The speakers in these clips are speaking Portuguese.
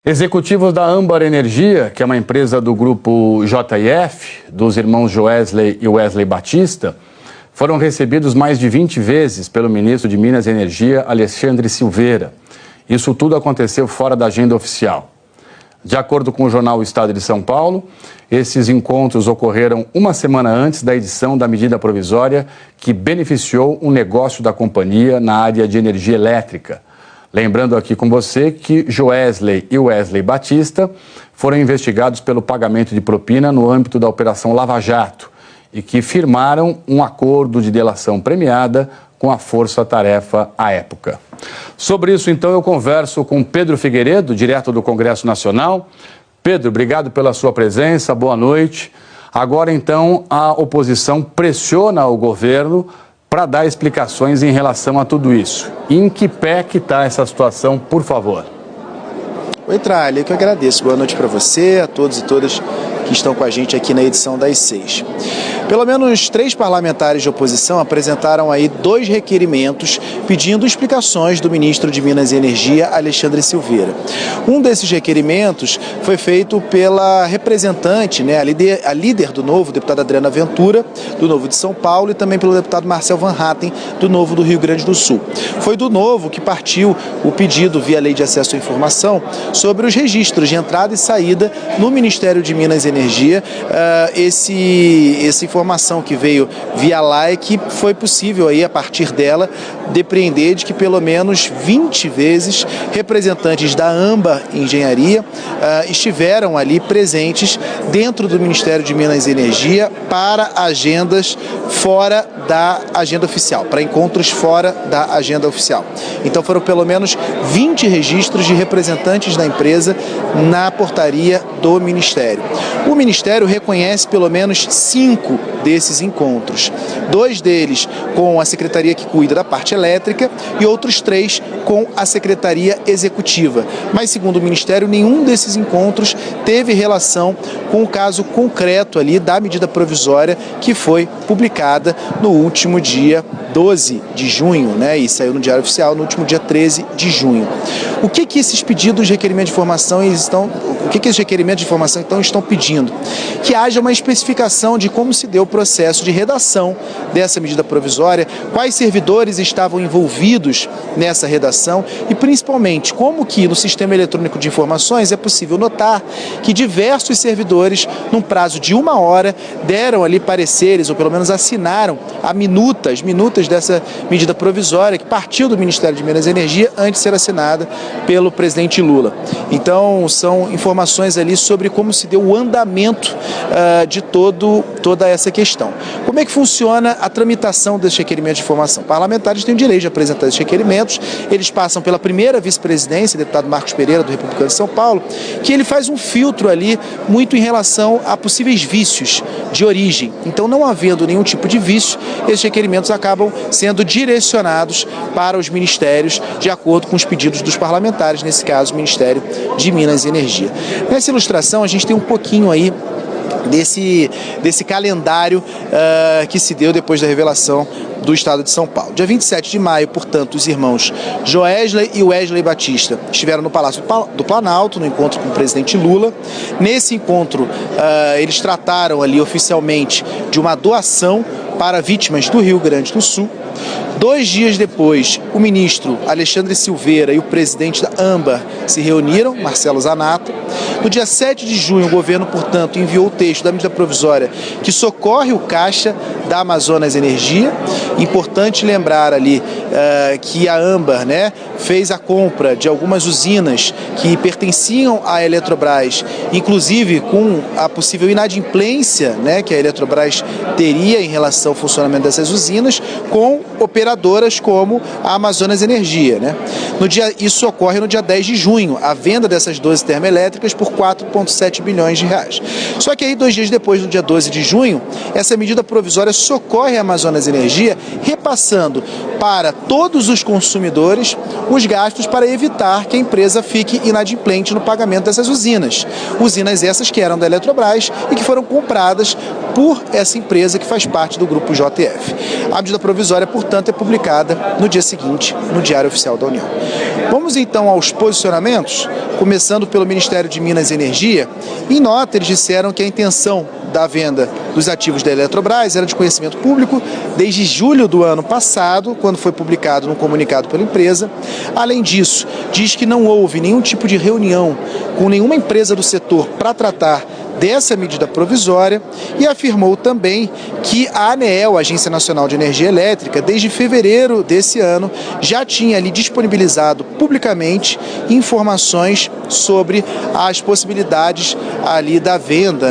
Executivos da Âmbar Energia, que é uma empresa do grupo JF, dos irmãos Joesley e Wesley Batista, foram recebidos mais de 20 vezes pelo ministro de Minas e Energia, Alexandre Silveira. Isso tudo aconteceu fora da agenda oficial. De acordo com o jornal Estado de São Paulo, esses encontros ocorreram uma semana antes da edição da medida provisória que beneficiou um negócio da companhia na área de energia elétrica. Lembrando aqui com você que Joesley e Wesley Batista foram investigados pelo pagamento de propina no âmbito da Operação Lava Jato e que firmaram um acordo de delação premiada com a Força Tarefa à época. Sobre isso, então, eu converso com Pedro Figueiredo, direto do Congresso Nacional. Pedro, obrigado pela sua presença, boa noite. Agora, então, a oposição pressiona o governo para dar explicações em relação a tudo isso. Em que pé que está essa situação, por favor? Oi, Tralha, eu que agradeço. Boa noite para você, a todos e todas que estão com a gente aqui na edição das 6. Pelo menos 3 parlamentares de oposição apresentaram aí 2 requerimentos pedindo explicações do ministro de Minas e Energia, Alexandre Silveira. Um desses requerimentos foi feito pela representante, a líder do Novo, deputada Adriana Ventura, do Novo de São Paulo, e também pelo deputado Marcel Van Hatten, do Novo do Rio Grande do Sul. Foi do Novo que partiu o pedido via Lei de Acesso à Informação sobre os registros de entrada e saída no Ministério de Minas e Energia, essa informação que veio via LAE, que foi possível aí, a partir dela, depreender de que pelo menos 20 vezes representantes da Âmbar Engenharia estiveram ali presentes dentro do Ministério de Minas e Energia para agendas fora da agenda oficial, para encontros fora da agenda oficial. Então foram pelo menos 20 registros de representantes da empresa na portaria do Ministério. O Ministério reconhece pelo menos 5 desses encontros. 2 deles com a Secretaria que cuida da parte elétrica e outros 3 com a Secretaria Executiva. Mas, segundo o Ministério, nenhum desses encontros teve relação com o caso concreto ali da medida provisória que foi publicada no último dia 12 de junho, e saiu no Diário Oficial no último dia 13 de junho. O que esses pedidos de requerimento de informação esses requerimentos de informação então estão pedindo? Que haja uma especificação de como se deu o processo de redação dessa medida provisória, quais servidores estavam envolvidos nessa redação e, principalmente, como que no sistema eletrônico de informações é possível notar que diversos servidores, num prazo de 1 hora, deram ali pareceres, ou pelo menos assinaram as minutas dessa medida provisória que partiu do Ministério de Minas e Energia antes de ser assinada pelo presidente Lula. Então, são informações ali sobre como se deu o andamento de toda essa questão. Como é que funciona a tramitação desse requerimento de informação? Parlamentares têm o direito de apresentar esses requerimentos, eles passam pela primeira vice-presidência, deputado Marcos Pereira, do Republicano de São Paulo, que ele faz um filtro ali muito em relação a possíveis vícios de origem. Então, não havendo nenhum tipo de vício, esses requerimentos acabam sendo direcionados para os ministérios de acordo com os pedidos dos parlamentares, nesse caso, o Ministério de Minas e Energia. Nessa ilustração, a gente tem um pouquinho aí desse calendário que se deu depois da revelação do Estado de São Paulo. Dia 27 de maio, portanto, os irmãos Joesley e Wesley Batista estiveram no Palácio do Planalto, no encontro com o presidente Lula. Nesse encontro, eles trataram ali oficialmente de uma doação para vítimas do Rio Grande do Sul. 2 dias depois, o ministro Alexandre Silveira e o presidente da Âmbar se reuniram, Marcelo Zanata. No dia 7 de junho, o governo, portanto, enviou o texto da medida provisória que socorre o caixa da Amazonas Energia. Importante lembrar ali que a Âmbar fez a compra de algumas usinas que pertenciam à Eletrobras, inclusive com a possível inadimplência que a Eletrobras teria em relação ao funcionamento dessas usinas, com operadoras como a Amazonas Energia. Isso ocorre no dia 10 de junho, a venda dessas 12 termoelétricas por 4,7 bilhões de reais. Só que aí 2 dias depois, no dia 12 de junho, essa medida provisória socorre a Amazonas Energia, repassando para todos os consumidores os gastos para evitar que a empresa fique inadimplente no pagamento dessas usinas. Usinas essas que eram da Eletrobras e que foram compradas por essa empresa que faz parte do grupo JF. A medida provisória, portanto, é publicada no dia seguinte no Diário Oficial da União. Vamos então aos posicionamentos, começando pelo Ministério de Minas e Energia. Em nota, eles disseram que a intenção da venda dos ativos da Eletrobras era de conhecimento público desde julho do ano passado, quando foi publicado no comunicado pela empresa. Além disso, diz que não houve nenhum tipo de reunião com nenhuma empresa do setor para tratar dessa medida provisória e afirmou também que a ANEEL, a Agência Nacional de Energia Elétrica, desde fevereiro desse ano, já tinha ali disponibilizado publicamente informações sobre as possibilidades ali da venda,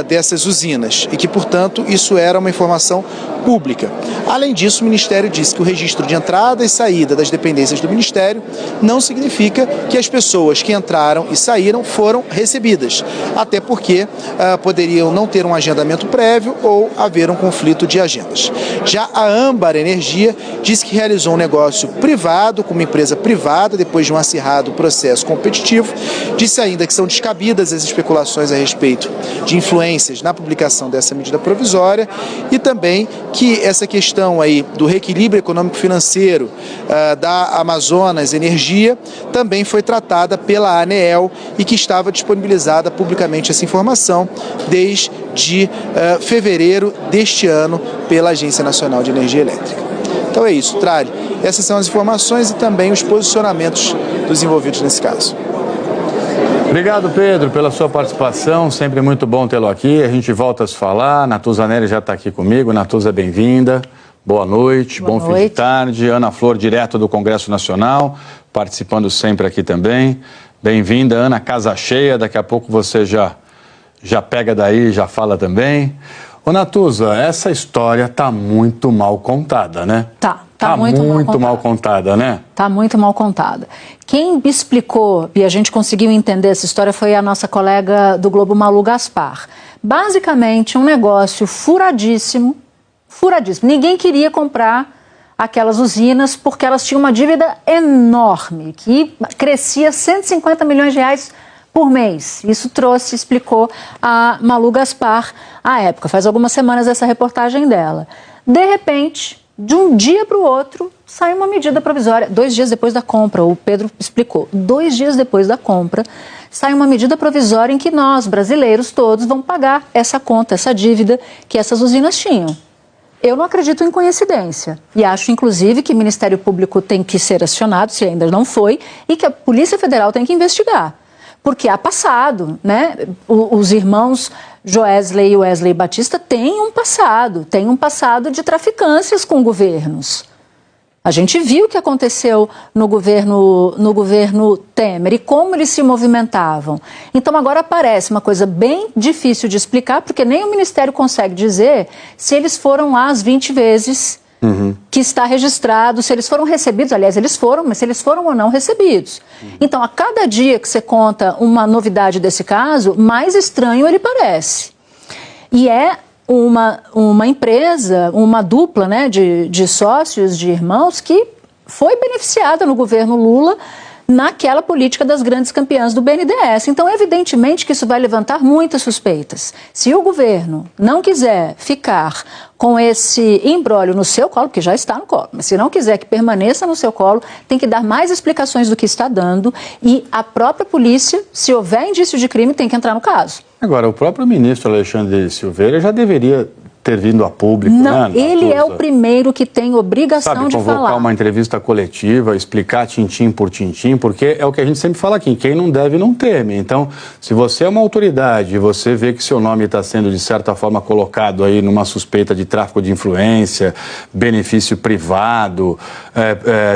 dessas usinas e que, portanto, isso era uma informação pública. Além disso, o Ministério disse que o registro de entrada e saída das dependências do Ministério não significa que as pessoas que entraram e saíram foram recebidas, até porque poderiam não ter um agendamento prévio ou haver um conflito de agendas. Já a Âmbar Energia disse que realizou um negócio privado com uma empresa privada depois de um acirrado processo competitivo. Disse ainda que são descabidas as especulações a respeito de influências na publicação dessa medida provisória e também que essa questão aí do reequilíbrio econômico-financeiro da Amazonas Energia também foi tratada pela ANEEL e que estava disponibilizada publicamente essa informação desde fevereiro deste ano pela Agência Nacional de Energia Elétrica. Então é isso, Tralli. Essas são as informações e também os posicionamentos dos envolvidos nesse caso. Obrigado, Pedro, pela sua participação. Sempre muito bom tê-lo aqui. A gente volta a se falar. Natuza Neri já está aqui comigo. Natuza, bem-vinda. Boa noite, bom fim de tarde. Ana Flor, direto do Congresso Nacional, participando sempre aqui também. Bem-vinda, Ana, casa cheia. Daqui a pouco você já pega daí, já fala também. Ô, Natuza, essa história está muito mal contada, né? Tá muito mal contada, né? Tá muito mal contada. Quem explicou e a gente conseguiu entender essa história foi a nossa colega do Globo, Malu Gaspar. Basicamente, um negócio furadíssimo. Ninguém queria comprar aquelas usinas porque elas tinham uma dívida enorme, que crescia 150 milhões de reais por mês. Isso explicou a Malu Gaspar à época. Faz algumas semanas essa reportagem dela. De repente, de um dia para o outro, sai uma medida provisória. 2 dias depois da compra, o Pedro explicou. 2 dias depois da compra, sai uma medida provisória em que nós, brasileiros todos, vamos pagar essa conta, essa dívida que essas usinas tinham. Eu não acredito em coincidência e acho, inclusive, que o Ministério Público tem que ser acionado, se ainda não foi, e que a Polícia Federal tem que investigar. Porque há passado, né? Os irmãos Joesley e Wesley Batista têm um passado de traficâncias com governos. A gente viu o que aconteceu no governo Temer e como eles se movimentavam. Então agora aparece uma coisa bem difícil de explicar, porque nem o Ministério consegue dizer se eles foram lá as 20 vezes que está registrado, se eles foram recebidos. Aliás, eles foram, mas se eles foram ou não recebidos. Então, a cada dia que você conta uma novidade desse caso, mais estranho ele parece. E é uma empresa, uma dupla, né, de sócios, de irmãos, que foi beneficiada no governo Lula naquela política das grandes campeãs do BNDES. Então, evidentemente que isso vai levantar muitas suspeitas. Se o governo não quiser ficar com esse imbróglio no seu colo, porque já está no colo, mas se não quiser que permaneça no seu colo, tem que dar mais explicações do que está dando e a própria polícia, se houver indício de crime, tem que entrar no caso. Agora, o próprio ministro Alexandre Silveira já deveria ter vindo a público, não, né? Ele é o primeiro que tem obrigação de falar. Convocar uma entrevista coletiva, explicar tintim por tintim, porque é o que a gente sempre fala aqui, quem não deve não teme. Então, se você é uma autoridade e você vê que seu nome está sendo, de certa forma, colocado aí numa suspeita de tráfico de influência, benefício privado,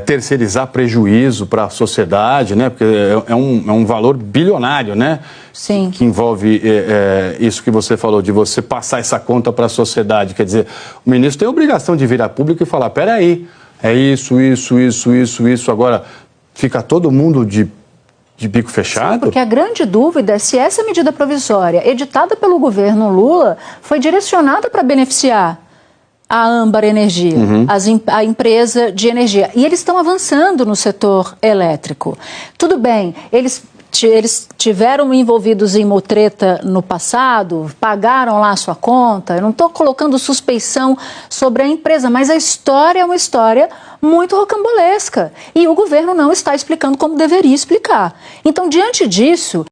terceirizar prejuízo para a sociedade, né? Porque é um valor bilionário, né? Sim. Que envolve isso que você falou, de você passar essa conta para a sociedade. Quer dizer, o ministro tem a obrigação de vir a público e falar, peraí, é isso. Agora, fica todo mundo de bico fechado? Sim, porque a grande dúvida é se essa medida provisória, editada pelo governo Lula, foi direcionada para beneficiar a Âmbar Energia, a empresa de energia. E eles estão avançando no setor elétrico. Tudo bem, eles eles tiveram envolvidos em uma treta no passado, pagaram lá a sua conta. Eu não estou colocando suspeição sobre a empresa, mas a história é uma história muito rocambolesca. E o governo não está explicando como deveria explicar. Então, diante disso...